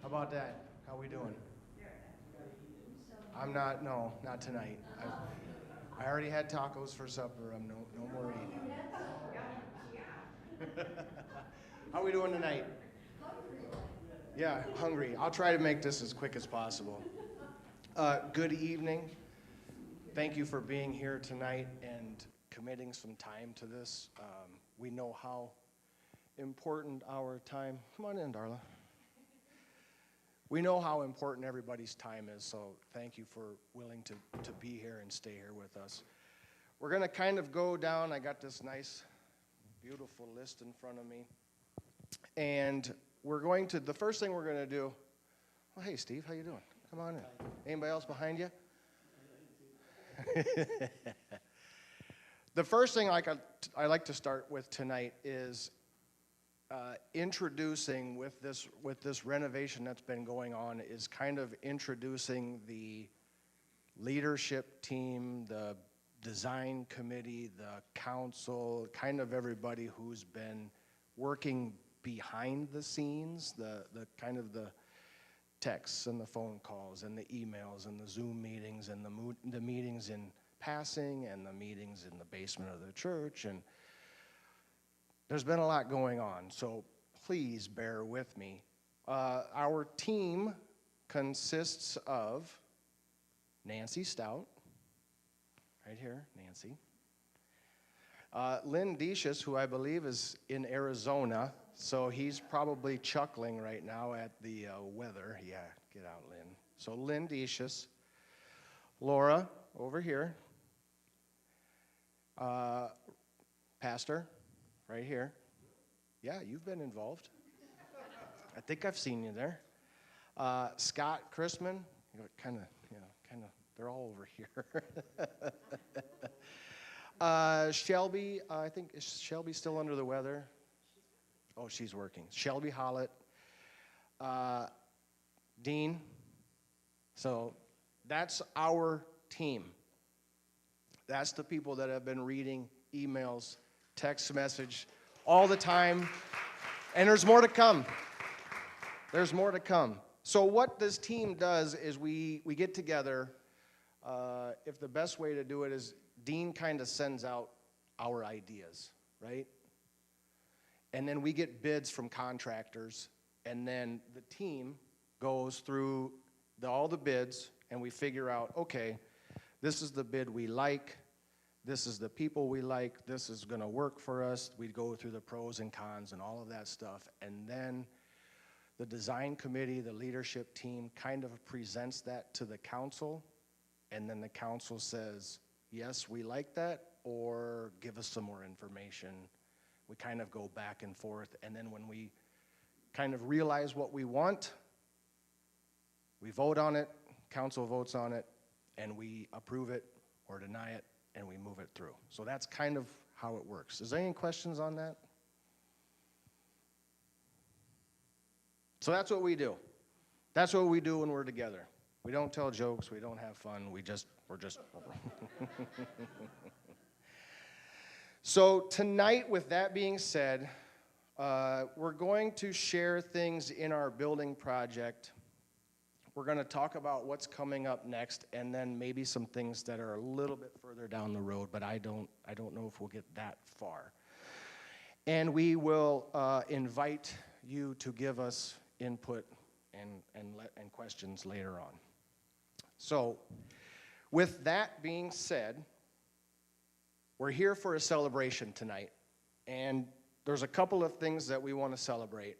How about that? How we doing? I'm not, no, not tonight. I already had tacos for supper. I'm no more eating. How we doing tonight? Yeah, hungry. I'll try to make this as quick as possible. Good evening. Thank you for being here tonight and committing some time to this. We know how important our time. Come on in, Darla. We know how important everybody's time is, so thank you for willing to be here and stay here with us. We're going to kind of go down. I got this nice, beautiful list in front of me. And we're going to, the first thing we're going to do, well, hey, Steve, how you doing? Come on in. Anybody else behind you? The first thing I like to start with tonight is introducing with this renovation that's been going on is kind of introducing the leadership team, the design committee, the council, kind of everybody who's been working behind the scenes, the kind of the texts and the phone calls and the emails and the Zoom meetings and the meetings in passing and the meetings in the basement of the church. And there's been a lot going on, so please bear with me. Our team consists of Nancy Stout, right here, Nancy. Lynn Decius, who I believe is in Arizona, so he's probably chuckling right now at the weather. Yeah, get out, Lynn. So Lynn Decius. Laura, over here. Pastor, right here. Yeah, you've been involved. I think I've seen you there. Scott Chrisman, kind of, they're all over here. Shelby, I think, is Shelby still under the weather? Oh, she's working. Shelby Hollett. Dean. So that's our team. That's the people that have been reading emails, text message all the time. And there's more to come. There's more to come. So what this team does is we get together. If the best way to do it is Dean kind of sends out our ideas, right? And then we get bids from contractors, and then the team goes through all the bids, and we figure out, okay, this is the bid we like, this is the people we like, this is going to work for us. We go through the pros and cons and all of that stuff, and then the design committee, the leadership team kind of presents that to the council, and then the council says, yes, we like that, or give us some more information. We kind of go back and forth, and then when we kind of realize what we want, we vote on it, council votes on it, and we approve it or deny it, and we move it through. So that's kind of how it works. Is there any questions on that? So that's what we do. That's what we do when we're together. We don't tell jokes, we don't have fun, we're just So tonight, with that being said, we're going to share things in our building project. We're going to talk about what's coming up next, and then maybe some things that are a little bit further down the road, but I don't know if we'll get that far. And we will invite you to give us input and questions later on. So, with that being said, we're here for a celebration tonight, and there's a couple of things that we want to celebrate.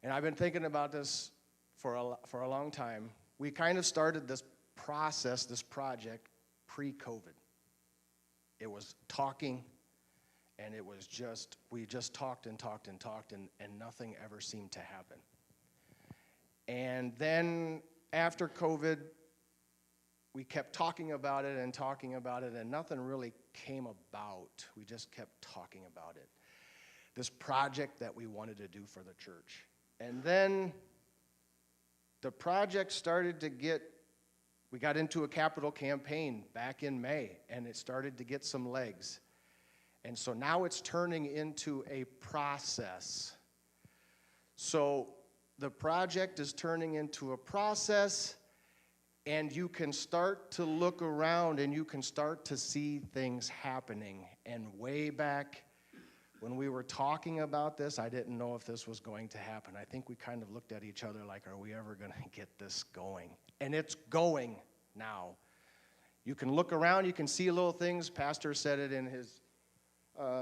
And I've been thinking about this for a long time. We kind of started this process, this project, pre-COVID. It was talking, and it was just, we just talked and talked and talked, and nothing ever seemed to happen. And then after COVID, we kept talking about it, and nothing really came about. We just kept talking about it. This project that we wanted to do for the church. And then the project started to we got into a capital campaign back in May, and it started to get some legs. And so now it's turning into a process. So the project is turning into a process, and you can start to look around and you can start to see things happening. And way back when we were talking about this, I didn't know if this was going to happen. I think we kind of looked at each other like, are we ever going to get this going? And it's going now. You can look around, you can see little things. Pastor said it in his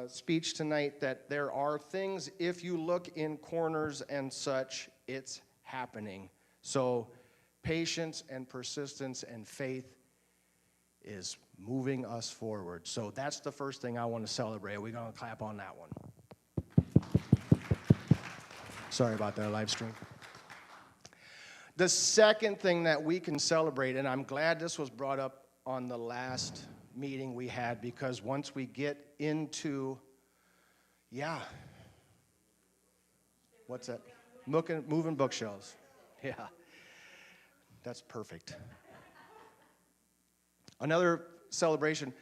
speech tonight that there are things, if you look in corners and such, it's happening. So patience and persistence and faith is moving us forward. So that's the first thing I want to celebrate. We're going to clap on that one. Sorry about that live stream. The second thing that we can celebrate, and I'm glad this was brought up on the last meeting we had, because once we get into, what's that? Moving bookshelves. Yeah, that's perfect. Another celebration,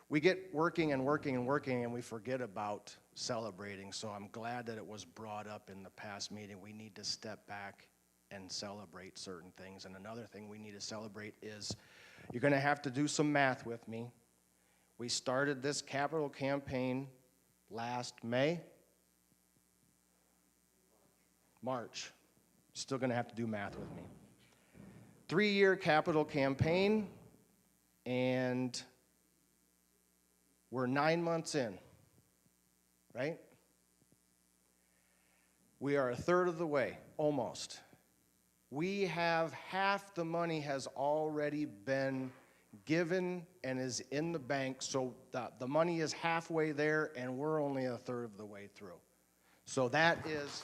we get working and working and working, and we forget about celebrating. So I'm glad that it was brought up in the past meeting. We need to step back and celebrate certain things. And another thing we need to celebrate is, you're going to have to do some math with me. We started this capital campaign last March. Still going to have to do math with me. 3-year capital campaign, and we're 9 months in, right? We are a third of the way, almost. We have half the money has already been given and is in the bank, so the money is halfway there, and we're only a third of the way through. So that is...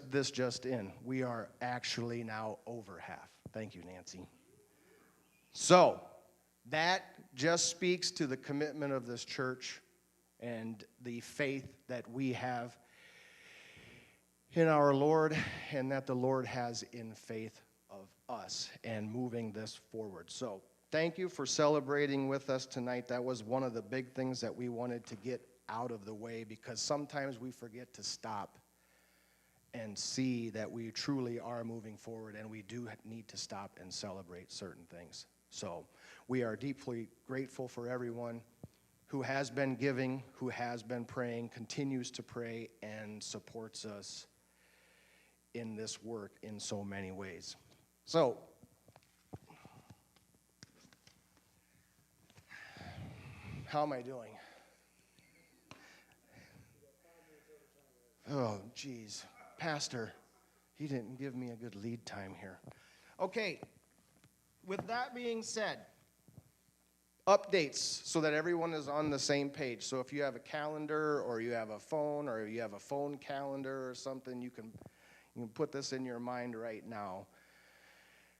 this just in. We are actually now over half. Thank you, Nancy. So that just speaks to the commitment of this church and the faith that we have in our Lord, and that the Lord has in faith of us and moving this forward. So thank you for celebrating with us tonight. That was one of the big things that we wanted to get out of the way, because sometimes we forget to stop and see that we truly are moving forward, and we do need to stop and celebrate certain things. So we are deeply grateful for everyone who has been giving, who has been praying, continues to pray, and supports us in this work in so many ways. So, how am I doing? Oh, geez. Pastor, he didn't give me a good lead time here. Okay, with that being said, updates so that everyone is on the same page. So if you have a calendar, or you have a phone, or you have a phone calendar or something, you can put this in your mind right now.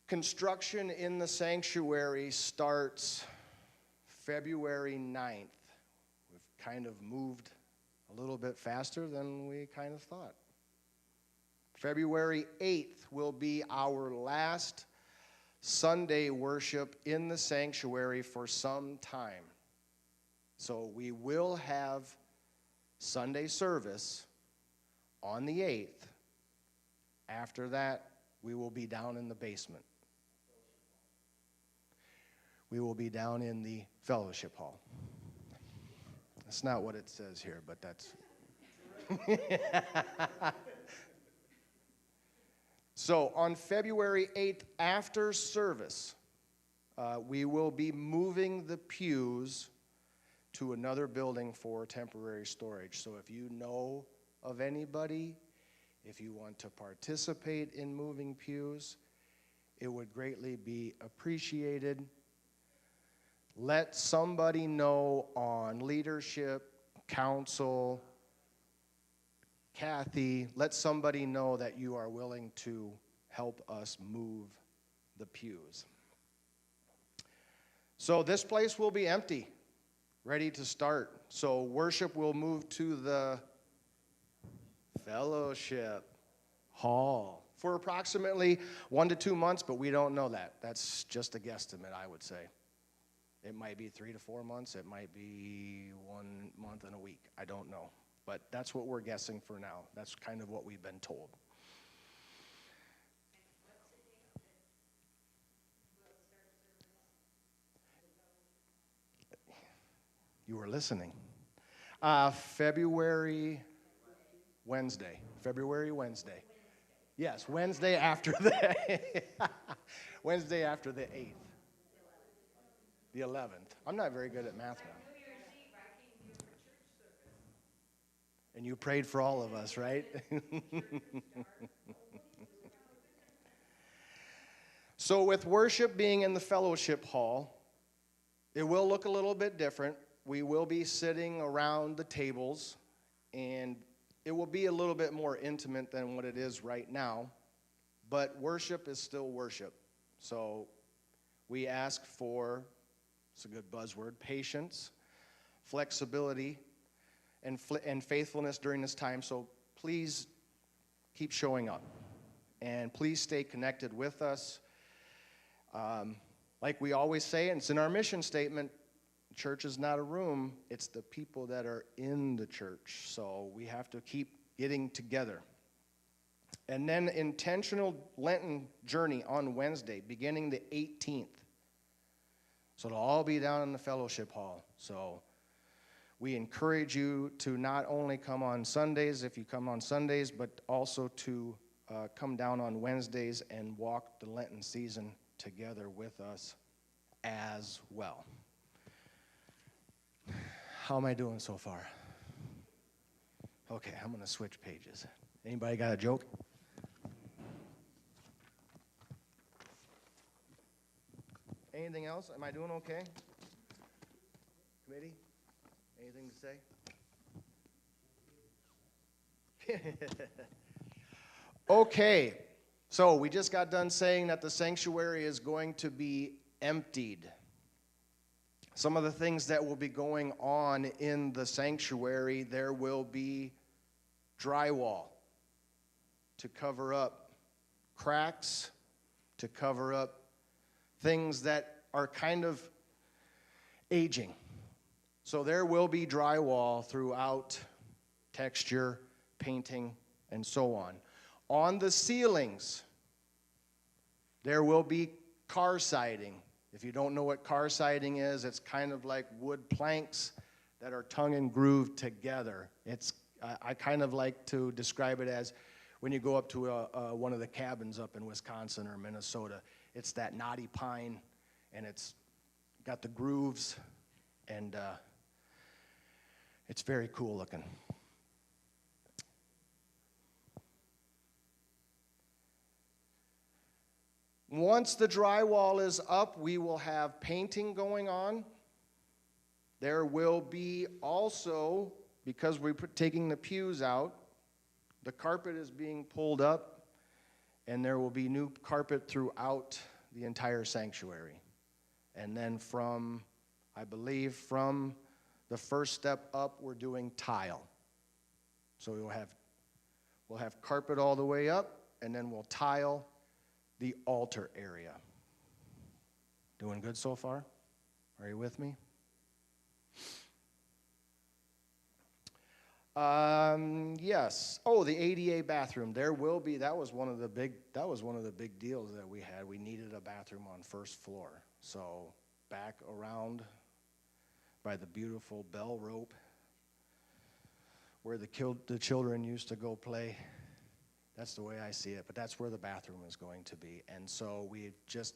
Construction in the sanctuary starts February 9th. We've kind of moved a little bit faster than we kind of thought. February 8th will be our last Sunday worship in the sanctuary for some time. So we will have Sunday service on the 8th. After that, we will be down in the basement. We will be down in the fellowship hall. That's not what it says here, but that's... So on February 8th, after service, we will be moving the pews to another building for temporary storage. So if you know of anybody, if you want to participate in moving pews, it would greatly be appreciated. Let somebody know on leadership, council, Kathy, let somebody know that you are willing to help us move the pews. So this place will be empty, ready to start. So worship will move to the fellowship hall for approximately 1 to 2 months, but we don't know that. That's just a guesstimate, I would say. It might be 3 to 4 months. It might be 1 month and a week. I don't know. But that's what we're guessing for now. That's kind of what we've been told. You were listening. February Wednesday. Yes, Wednesday after the Wednesday after the 8th. The 11th. I'm not very good at math now. And you prayed for all of us, right? So with worship being in the fellowship hall, it will look a little bit different. We will be sitting around the tables, and it will be a little bit more intimate than what it is right now, but worship is still worship. So we ask for, it's a good buzzword, patience, flexibility, and faithfulness during this time. So please keep showing up, and please stay connected with us. Like we always say, and it's in our mission statement, church is not a room, it's the people that are in the church. So we have to keep getting together. And then intentional Lenten journey on Wednesday, beginning the 18th. So it'll all be down in the fellowship hall. So we encourage you to not only come on Sundays, if you come on Sundays, but also to come down on Wednesdays and walk the Lenten season together with us as well. How am I doing so far? Okay, I'm going to switch pages. Anybody got a joke? Anything else? Am I doing okay? Committee? Anything to say? Okay, so we just got done saying that the sanctuary is going to be emptied. Some of the things that will be going on in the sanctuary, there will be drywall to cover up cracks, to cover up things that are kind of aging. So there will be drywall throughout, texture, painting, and so on. On the ceilings, there will be car siding. If you don't know what car siding is, it's kind of like wood planks that are tongue and grooved together. I kind of like to describe it as when you go up to one of the cabins up in Wisconsin or Minnesota, it's that knotty pine, and it's got the grooves, and it's very cool looking. Once the drywall is up, we will have painting going on. There will be also, because we're taking the pews out, the carpet is being pulled up, and there will be new carpet throughout the entire sanctuary. And then from, I believe, from the first step up, we're doing tile. So we'll have carpet all the way up, and then we'll tile the altar area. Doing good so far? Are you with me? Yes. Oh, the ADA bathroom. There will be. That was one of the big deals that we had. We needed a bathroom on first floor. So back around by the beautiful bell rope where the children used to go play. That's the way I see it, but that's where the bathroom is going to be. And so we just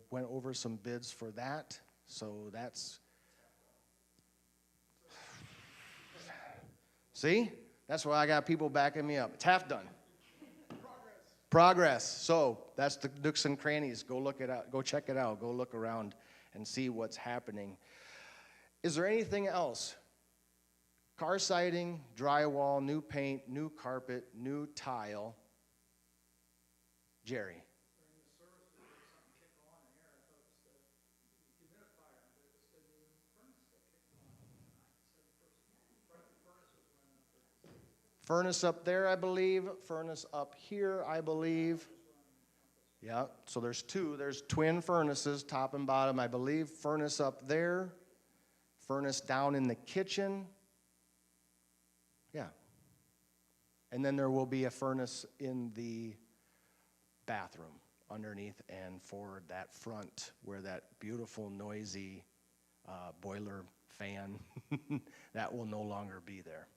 went over some bids for that. So that's, see? That's why I got people backing me up. It's half done. Progress. So that's the nooks and crannies. Go look it out. Go check it out. Go look around and see what's happening. Is there anything else? Car siding, drywall, new paint, new carpet, new tile. Jerry. Furnace up there, I believe. Furnace up here, I believe. Yeah, so there's two. There's twin furnaces, top and bottom, I believe. Furnace up there. Furnace down in the kitchen. And then there will be a furnace in the bathroom underneath and for that front where that beautiful noisy boiler fan, that will no longer be there.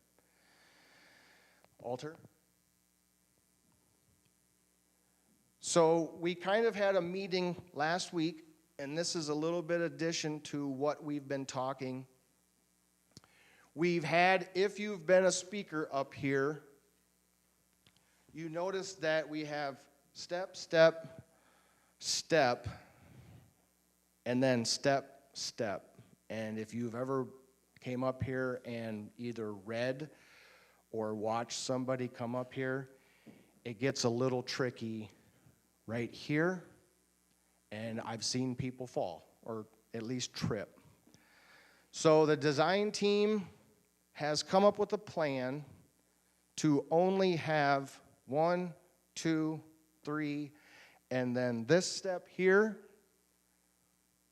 Altar. So we kind of had a meeting last week, and this is a little bit addition to what we've been talking. We've had, if you've been a speaker up here, you notice that we have step, step, step, and then step, step. And if you've ever came up here and either read or watched somebody come up here, it gets a little tricky right here, and I've seen people fall, or at least trip. So the design team has come up with a plan to only have 1, 2, 3, and then this step here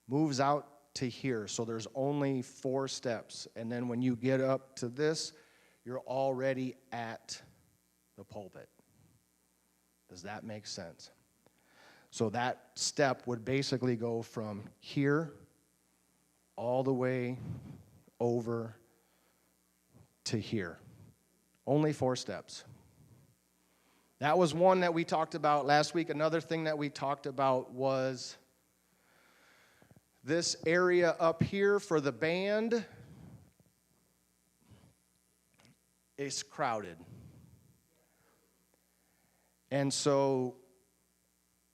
moves out to here. So there's only 4 steps. And then when you get up to this, you're already at the pulpit. Does that make sense? So that step would basically go from here all the way over to here. Only 4 steps. That was one that we talked about last week. Another thing that we talked about was this area up here for the band is crowded. And so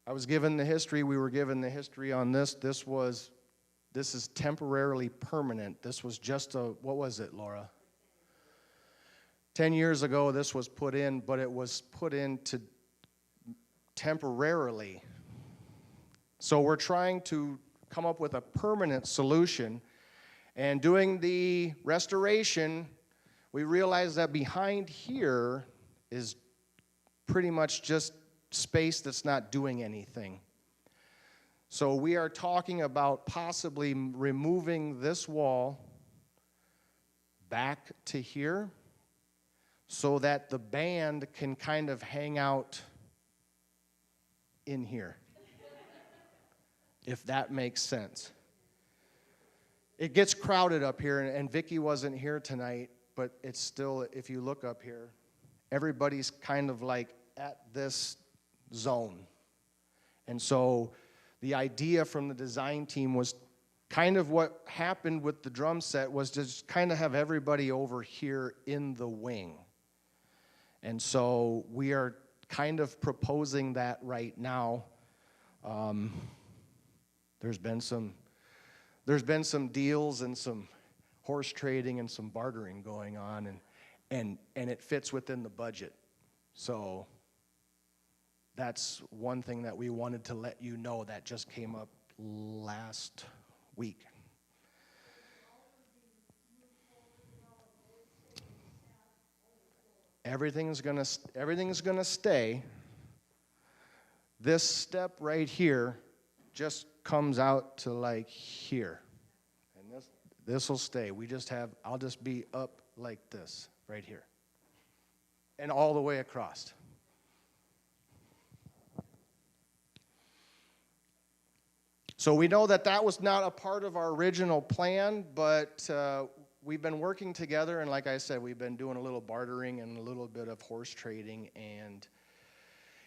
I was given the history, we were given the history on this. This is temporarily permanent. This was just what was it, Laura? 10 years ago this was put in, but it was put in to temporarily. So we're trying to come up with a permanent solution. And doing the restoration, we realized that behind here is pretty much just space that's not doing anything. So we are talking about possibly removing this wall back to here so that the band can kind of hang out in here, if that makes sense. It gets crowded up here, and Vicki wasn't here tonight, but it's still, if you look up here, everybody's kind of like at this zone. And so the idea from the design team was kind of what happened with the drum set was just kind of have everybody over here in the wing. And so we are kind of proposing that right now. There's been some deals and some horse trading and some bartering going on, and it fits within the budget. So that's one thing that we wanted to let you know that just came up last week. Everything's gonna stay. This step right here just comes out to like here. And this will stay. I'll just be up like this right here. And all the way across. So we know that was not a part of our original plan, but we've been working together, and like I said, we've been doing a little bartering and a little bit of horse trading, and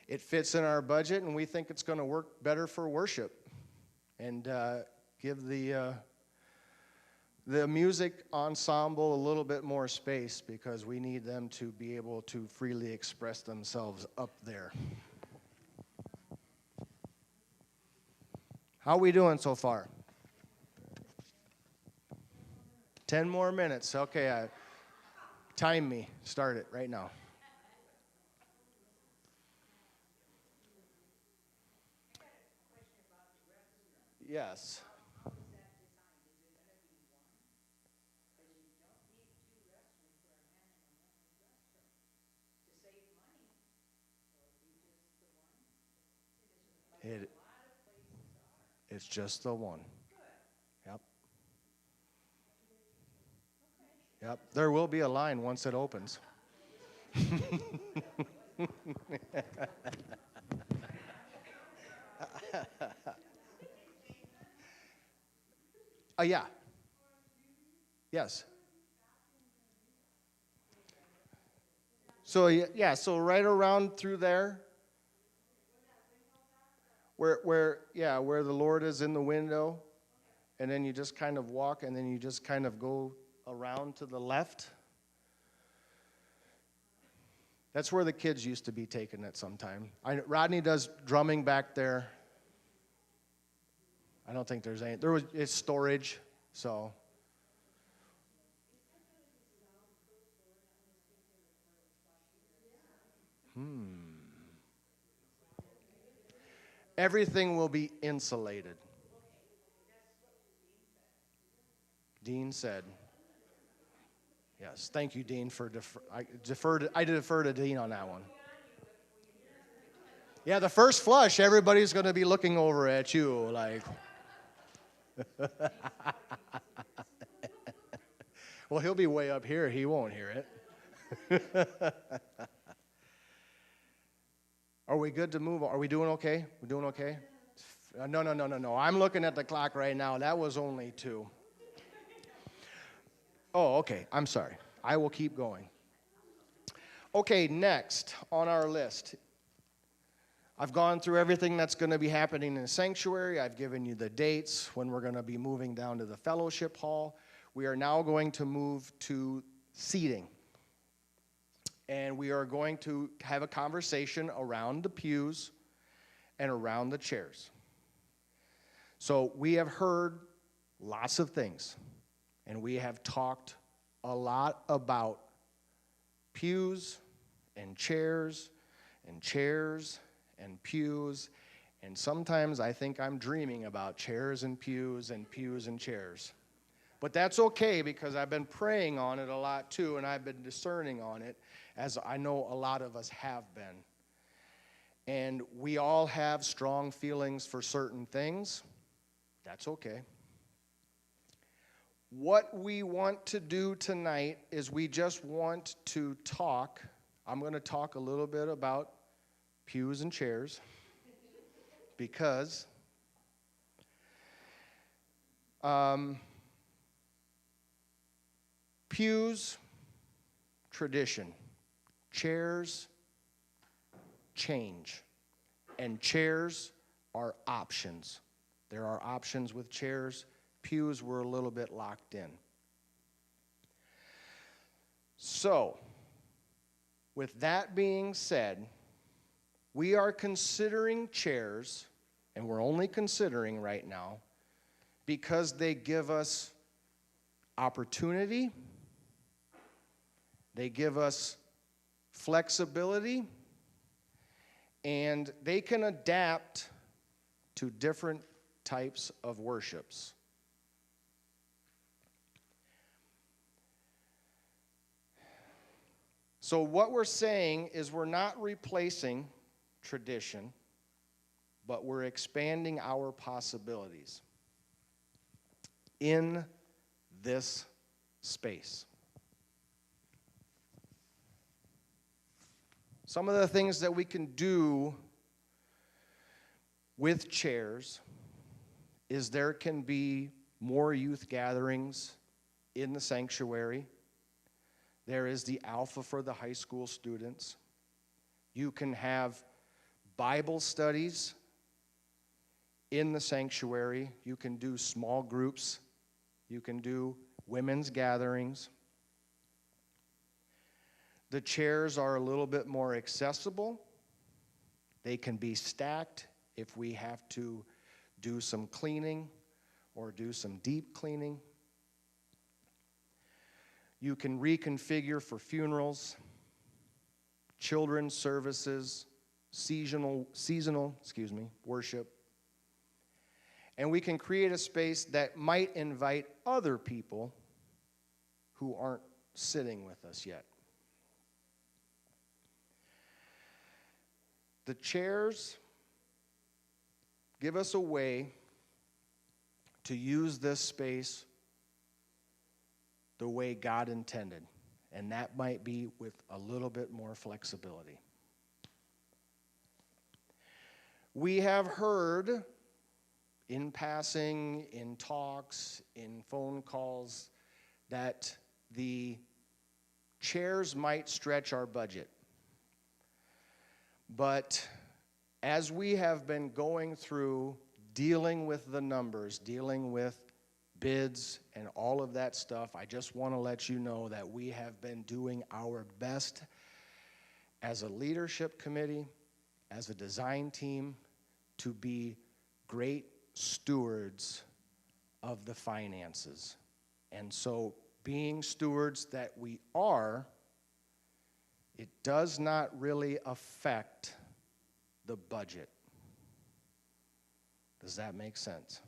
it fits in our budget, and we think it's going to work better for worship and give the music ensemble a little bit more space because we need them to be able to freely express themselves up there. How are we doing so far? 10 more minutes. Okay, time me. Start it right now. Yes. It's just the one. Yep. Yep. There will be a line once it opens. Yeah. Yes. So yeah, so right around through there, where the Lord is in the window, and then you just kind of walk, and then you just kind of go around to the left. That's where the kids used to be taking it sometime. Rodney does drumming back there. I don't think there's any. It's storage, so. Everything will be insulated. Dean said. Yes, thank you, Dean, for I defer to Dean on that one. Yeah, the first flush, everybody's going to be looking over at you like. Well, he'll be way up here. He won't hear it. Are we good to move on? Are we doing okay? We're doing okay? No. I'm looking at the clock right now. That was only 2. Oh, okay. I'm sorry. I will keep going. Okay, next on our list. I've gone through everything that's going to be happening in the sanctuary. I've given you the dates when we're going to be moving down to the fellowship hall. We are now going to move to seating. And we are going to have a conversation around the pews and around the chairs. So we have heard lots of things, and we have talked a lot about pews and chairs and chairs and pews, and sometimes I think I'm dreaming about chairs and pews and pews and chairs. But that's okay, because I've been praying on it a lot too, and I've been discerning on it, as I know a lot of us have been. And we all have strong feelings for certain things. That's okay. What we want to do tonight is we just want to talk. I'm going to talk a little bit about pews and chairs, because pews, tradition. Chairs, change. And chairs are options. There are options with chairs. Pews were a little bit locked in. So, with that being said, we are considering chairs, and we're only considering right now, because they give us opportunity, they give us flexibility, and they can adapt to different types of worships. So what we're saying is we're not replacing tradition, but we're expanding our possibilities in this space. Some of the things that we can do with chairs is there can be more youth gatherings in the sanctuary. There is the Alpha for the high school students. You can have Bible studies in the sanctuary. You can do small groups. You can do women's gatherings. The chairs are a little bit more accessible. They can be stacked if we have to do some cleaning or do some deep cleaning. You can reconfigure for funerals, children's services, seasonal worship. And we can create a space that might invite other people who aren't sitting with us yet. The chairs give us a way to use this space the way God intended. And that might be with a little bit more flexibility. We have heard in passing, in talks, in phone calls, that the chairs might stretch our budget. But as we have been going through dealing with the numbers, dealing with bids and all of that stuff, I just want to let you know that we have been doing our best as a leadership committee, as a design team, to be great stewards of the finances. And so, being stewards that we are, it does not really affect the budget. Does that make sense?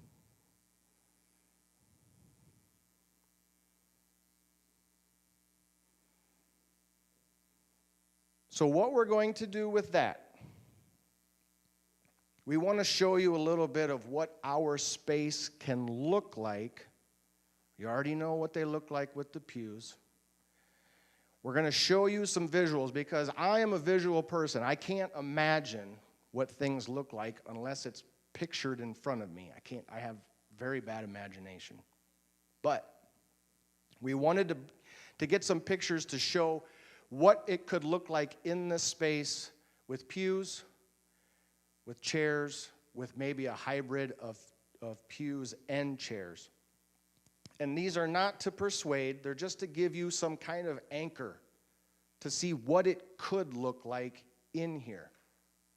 So what we're going to do with that, we want to show you a little bit of what our space can look like. You already know what they look like with the pews. We're going to show you some visuals because I am a visual person. I can't imagine what things look like unless it's pictured in front of me. I have very bad imagination. But we wanted to get some pictures to show what it could look like in this space with pews, with chairs, with maybe a hybrid of pews and chairs. And these are not to persuade, they're just to give you some kind of anchor to see what it could look like in here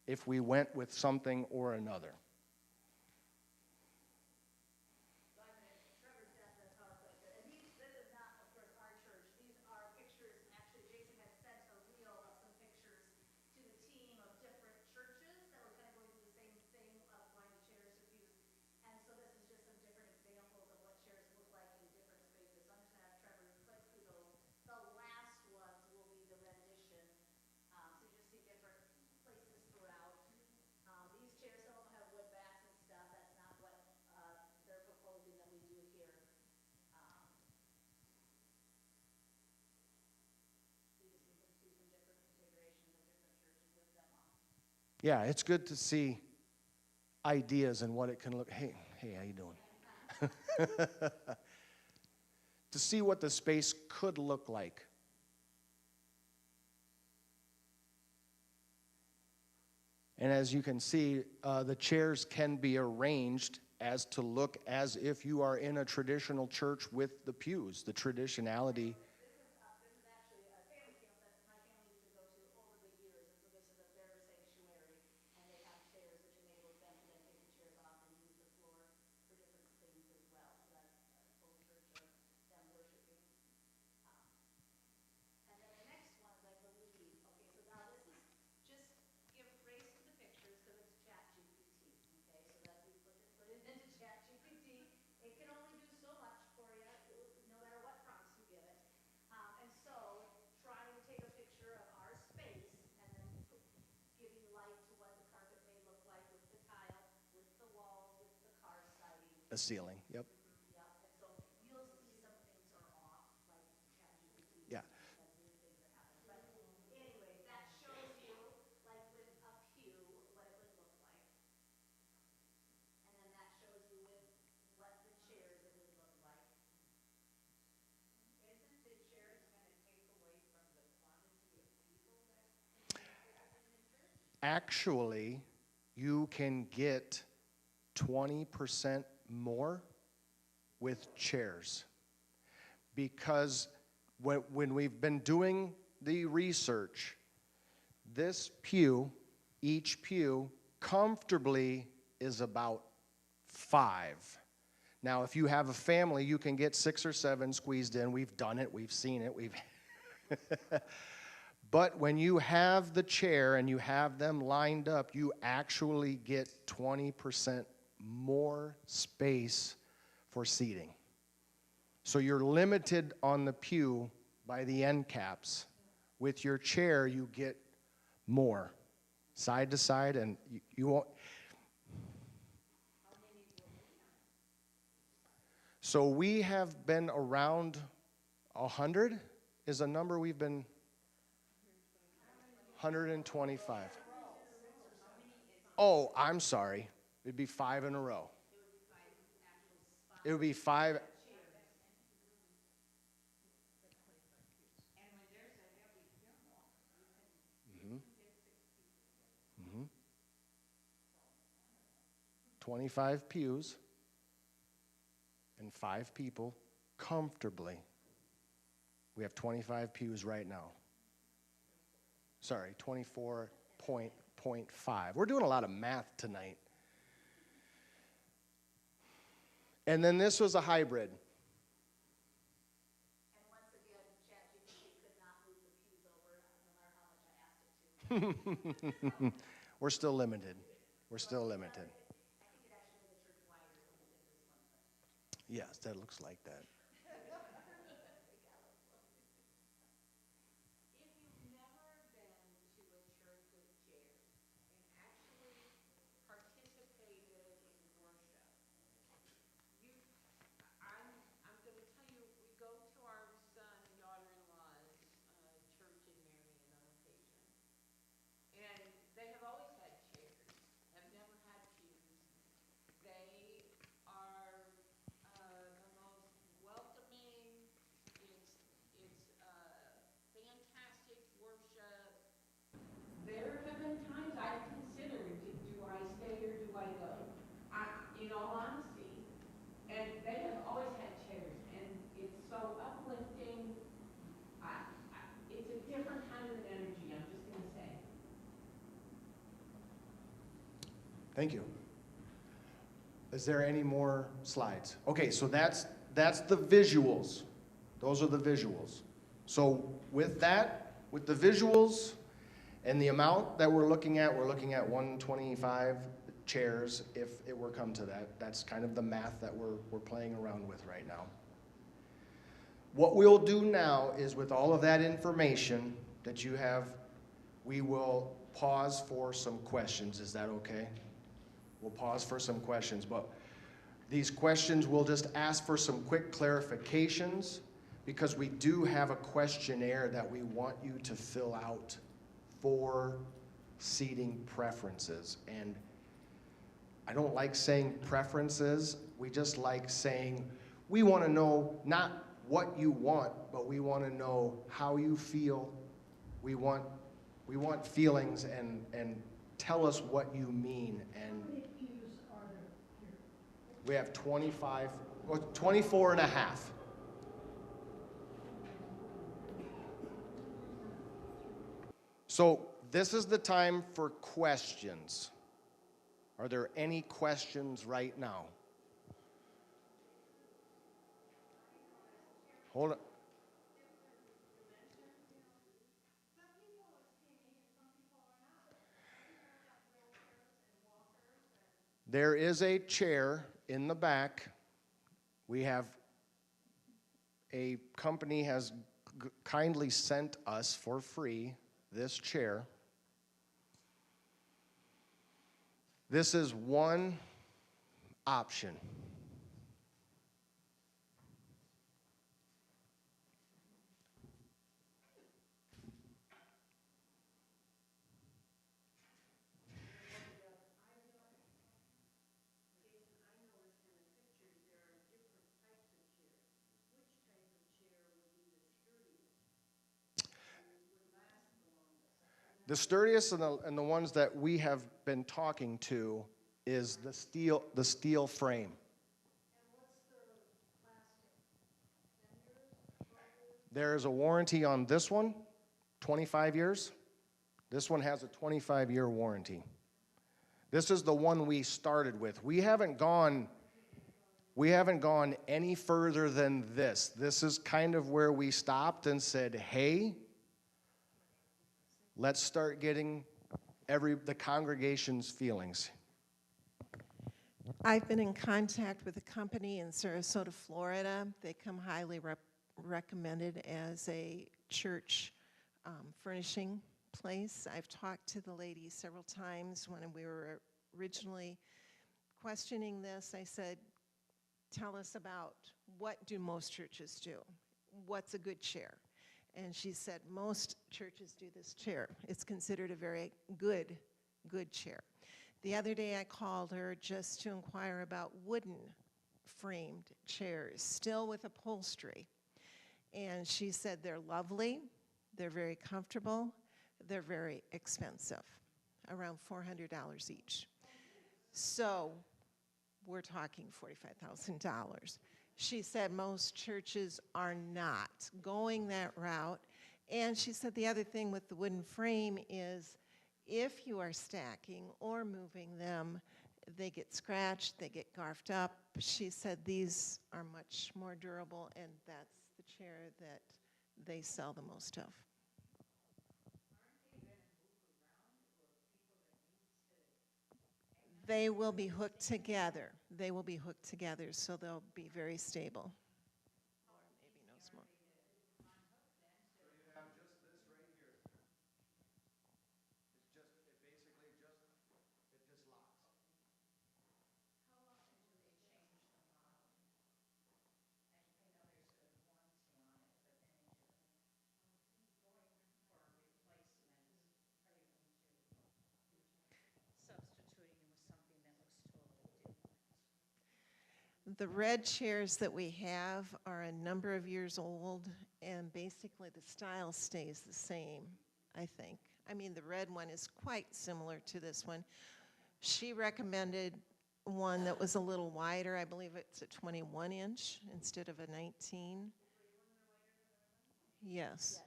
if we went with something or another. Yeah, it's good to see ideas and what it can look. Hey, how you doing? To see what the space could look like. And as you can see, the chairs can be arranged as to look as if you are in a traditional church with the pews, the traditionality. A ceiling, yep. Yep, and so you'll see some things are off, like ChatGPT. Yeah. That's weird things that happen. But anyways, that shows you, like with a pew, what it would look like. And then that shows you with what the chairs it would look like. Isn't the chairs going to take away from the quantity of people that can be in church? Actually, you can get 20% more with chairs, because when we've been doing the research, this pew, each pew comfortably is about 5. Now if you have a family, you can get 6 or 7 squeezed in. We've done it, we've seen it, but when you have the chair and you have them lined up, you actually get 20% more space for seating. So you're limited on the pew by the end caps. With your chair, you get more side to side, and you won't. So we have been around 100 is a number we've been 125. Oh, I'm sorry. It'd be 5 in a row. It would be 5. Mm-hmm. Mm-hmm. 25 pews and 5 people comfortably. We have 25 pews right now. Sorry, 24.5. We're doing a lot of math tonight. And then this was a hybrid. And once again, ChatGPT could not move the pews over no matter how much I asked it to. We're still limited. We're still limited. I think it actually made the church wider when we did this one. Yes, that looks like that. If you've never been to a church with chairs and actually participated in worship, you, I'm going to tell you, we go to our son and daughter-in-law's church in Marion on occasion, and they have always had chairs, have never had pews. They are the most welcoming. It's fantastic worship. There have been times I've considered, do I stay or do I go? In all honesty, and they have always had chairs, and it's so uplifting. It's a different kind of energy, I'm just going to say. Thank you. Is there any more slides? Okay, so that's the visuals. Those are the visuals. So with that, with the visuals and the amount that we're looking at 125 chairs if it were come to that. That's kind of the math that we're playing around with right now. What we'll do now is with all of that information that you have, we will pause for some questions. Is that okay? We'll pause for some questions, but these questions we'll just ask for some quick clarifications because we do have a questionnaire that we want you to fill out for seating preferences. And I don't like saying preferences. We just like saying we want to know not what you want, but we want to know how you feel. We want feelings and tell us what you mean. And how many pews are there here? we have 24 and a half. So this is the time for questions. Are there any questions right now? Hold on. There is a chair in the back. We have a company has kindly sent us for free this chair. This is one option. The sturdiest and the ones that we have been talking to is the steel frame. And what's the lasting? 10 years? 12 years? There is a warranty on this one, 25 years. This one has a 25-year warranty. This is the one we started with. We haven't gone any further than this. This is kind of where we stopped and said, hey, let's start getting the congregation's feelings. I've been in contact with a company in Sarasota, Florida. They come highly recommended as a church furnishing place. I've talked to the lady several times when we were originally questioning this. I said, tell us about what do most churches do? What's a good chair? And she said most churches do this chair. It's considered a very good chair. The other day I called her just to inquire about wooden framed chairs, still with upholstery. And she said they're lovely, they're very comfortable, they're very expensive, around $400 each. So we're talking $45,000. She said most churches are not going that route. And she said the other thing with the wooden frame is if you are stacking or moving them, they get scratched, they get garfed up. She said these are much more durable, and that's the chair that they sell the most of. They will be hooked together. They will be hooked together, so they'll be very stable. Or maybe no smoke. So you have just this right here. It basically just locks. How often do they change the model? I know there's a warranty on it, but then as you're going for a replacement, are you into substituting with something that looks totally different? The red chairs that we have are a number of years old, and basically the style stays the same, I think. I mean, the red one is quite similar to this one. She recommended one that was a little wider. I believe it's a 21-inch instead of a 19. Yes.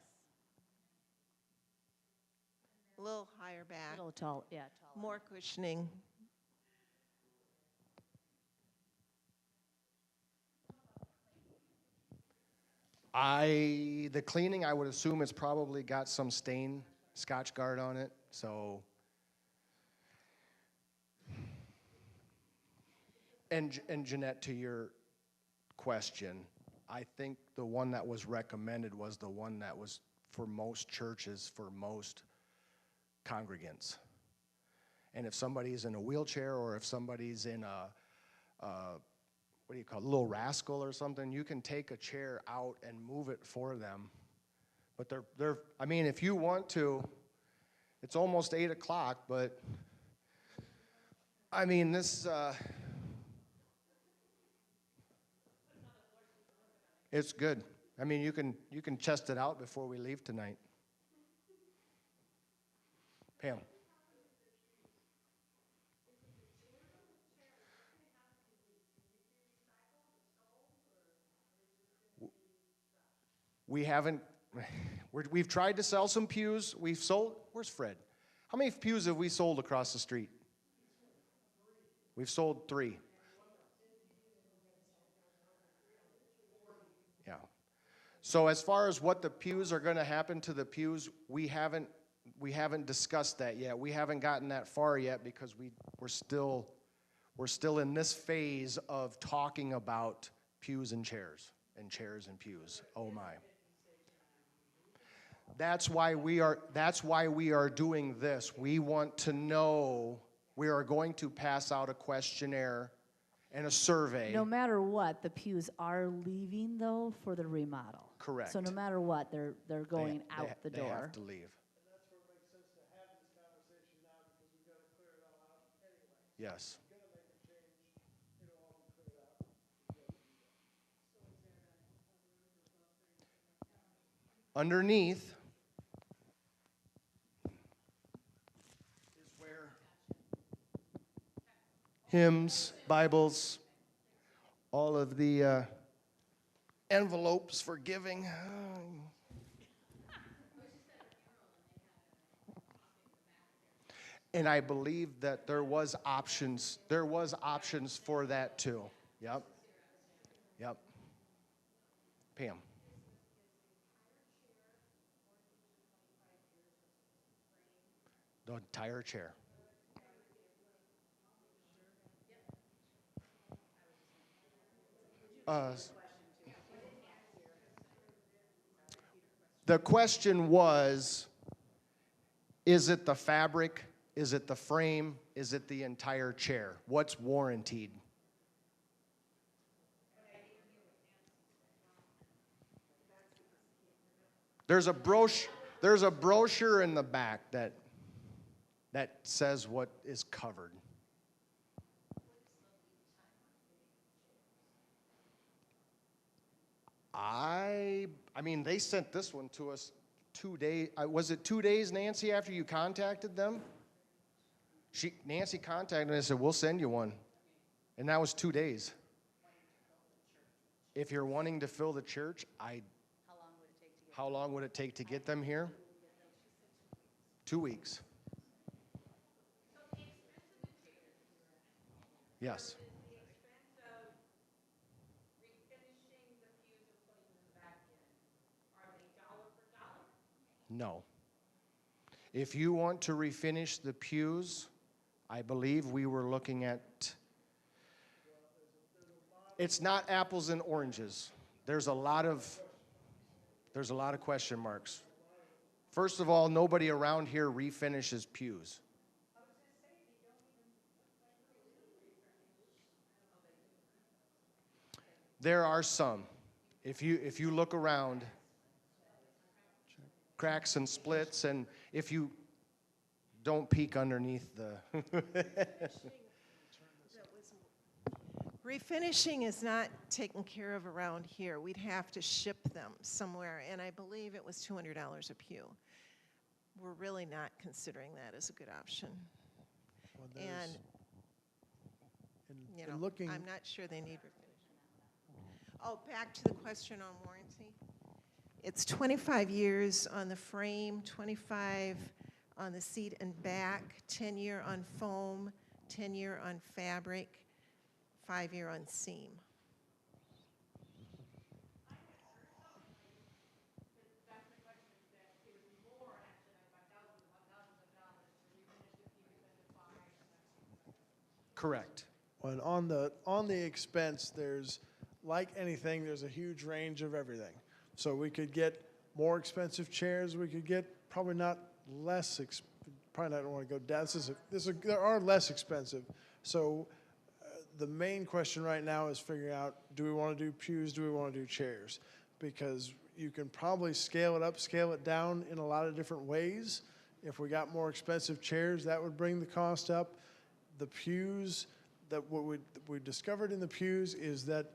A little higher back, Little tall, yeah, taller. more cushioning. The cleaning, I would assume it's probably got some stain, Scotch Guard on it, so. And Jeanette, to your question, I think the one that was recommended was the one that was for most churches, for most congregants. And if somebody's in a wheelchair, or if somebody's in what do you call it, a little rascal or something, you can take a chair out and move it for them. But I mean, if you want to, it's almost 8 o'clock, but I mean, this, it's good. I mean, you can test it out before we leave tonight. Pam. We haven't, we've tried to sell some pews. We've sold, where's Fred? How many pews have we sold across the street? We've sold 3. Yeah. So as far as what the pews are going to happen to the pews, we haven't discussed that yet. We haven't gotten that far yet because we're still in this phase of talking about pews and chairs and pews. Oh my. That's why we are doing this. We want to know, we are going to pass out a questionnaire and a survey. No matter what, the pews are leaving though for the remodel. Correct. So no matter what, they're going out the door. They have to leave. And that's where it makes sense to have this conversation now, because we've got to clear it all out anyway. Yes. If you're gonna make a change, it'll all be cleared out. We'll be able to do that. Underneath is where hymns, Bibles, all of the envelopes for giving. And I believe that there was options for that too. Yep. Pam. The entire chair. The question was, is it the fabric? Is it the frame? Is it the entire chair? What's warranted? There's a brochure in the back that says what is covered. I mean, they sent this one to us 2 days. Was it 2 days, Nancy, after you contacted them? Nancy contacted me and said, we'll send you one. And that was 2 days. If you're wanting to fill the church, how long would it take to get them here? 2 weeks. Yes. The expense of refinishing the pews and putting them back in, are they dollar for dollar? No. If you want to refinish the pews, I believe we were looking at, it's not apples and oranges. There's a lot of question marks. First of all, nobody around here refinishes pews. There are some. If you look around, cracks and splits, and if you don't peek underneath the Refinishing is not taken care of around here. We'd have to ship them somewhere, and I believe it was $200 a pew. We're really not considering that as a good option. Well, And, you know, looking, I'm not sure they need refinishing. Oh, back to the question on warranty. It's 25 years on the frame, 25 on the seat and back, 10-year on foam, 10-year on fabric, 5-year on seam. correct. and on the expense, there's, like anything, there's a huge range of everything. So we could get more expensive chairs. We could get probably not less. Probably not want to go down. There are less expensive. So the main question right now is figuring out: do we want to do pews? Do we want to do chairs? Because you can probably scale it up, scale it down in a lot of different ways. If we got more expensive chairs, that would bring the cost up. The pews, what we discovered in the pews is that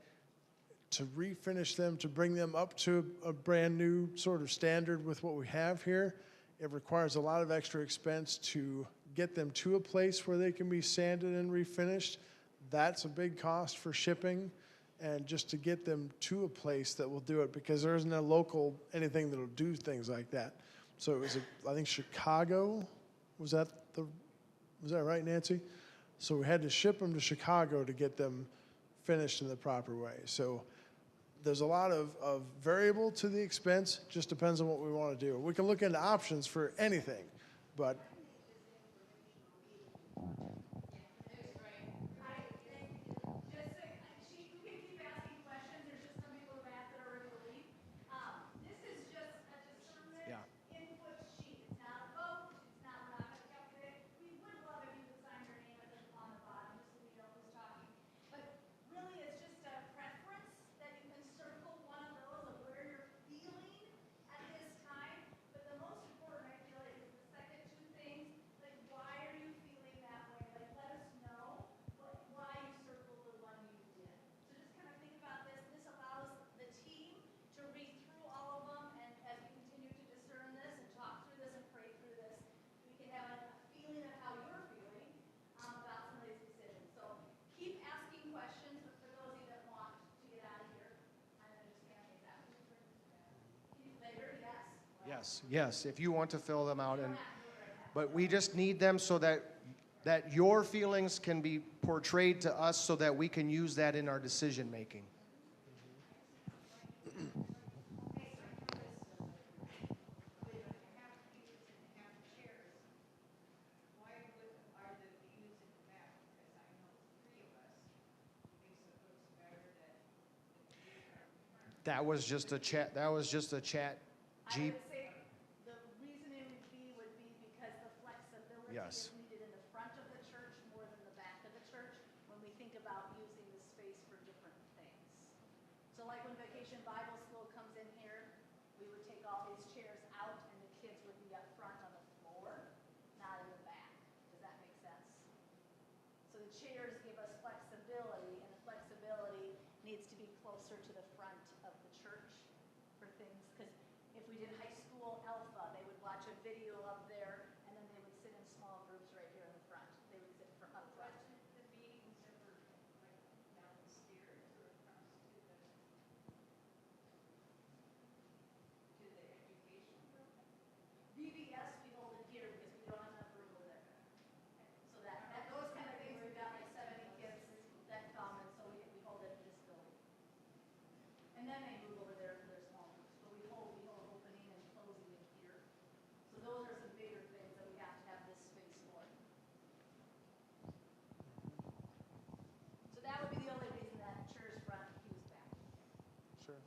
to refinish them, to bring them up to a brand new sort of standard with what we have here, it requires a lot of extra expense to get them to a place where they can be sanded and refinished. That's a big cost for shipping, and just to get them to a place that will do it, because there isn't a local anything that'll do things like that. So it was, I think Chicago, was that right, Nancy? So we had to ship them to Chicago to get them finished in the proper way. So there's a lot of variable to the expense, just depends on what we want to do. We can look into options for anything, but Yes, if you want to fill them out, but we just need them so that your feelings can be portrayed to us so that we can use that in our decision making. That was just a chat. I would say the reasoning would be because the flexibility Yes. is needed in the front of the church more than the back of the church when we think about using the space for different things. So like when Vacation Bible School comes in here, we would take all these chairs did high school alpha, they would watch a video up there, and then they would sit in small groups right here in the front. They would sit up front. The meetings that were like downstairs or across to the education room. VBS, we hold it here because we don't have enough room over there. So those kind of things, we've got like 70 kids that come, and so we hold it in this building. And then they move over there to their small groups, but we hold opening and closing in here. So those are some bigger things that we have to have this space for. So that would be the only reason that chairs front, pews back. Sure.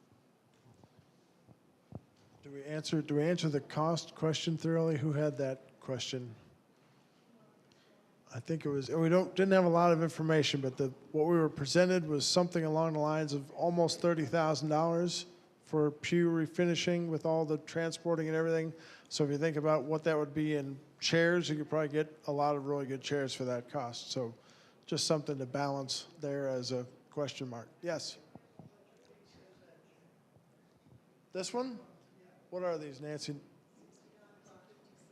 Do we answer the cost question thoroughly? Who had that question? I think it was, and we didn't have a lot of information, but what we were presented was something along the lines of almost $30,000 for pew refinishing with all the transporting and everything. So if you think about what that would be in chairs, you could probably get a lot of really good chairs for that cost. So just something to balance there as a question mark. Yes? This one? What are these, Nancy?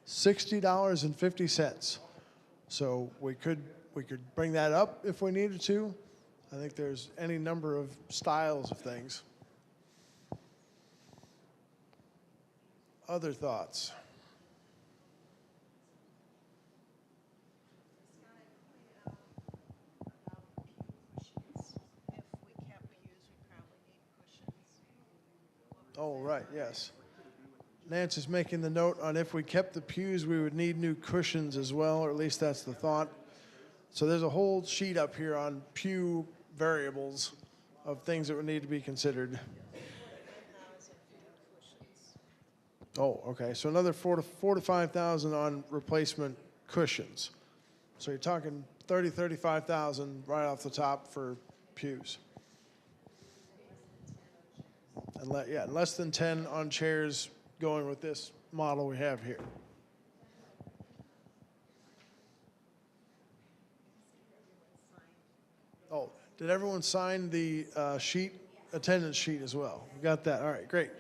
$60.50. So we could bring that up if we needed to. I think there's any number of styles of things. Other thoughts? Oh, right, yes. Nance is making the note on if we kept the pews, we would need new cushions as well, or at least that's the thought. So there's a whole sheet up here on pew variables of things that would need to be considered. Oh, okay. So another $4,000 to $5,000 on replacement cushions. So you're talking $35,000 right off the top for pews. And less than 10 on chairs going with this model we have here. Oh, did everyone sign the sheet, attendance sheet as well? You got that? All right, great.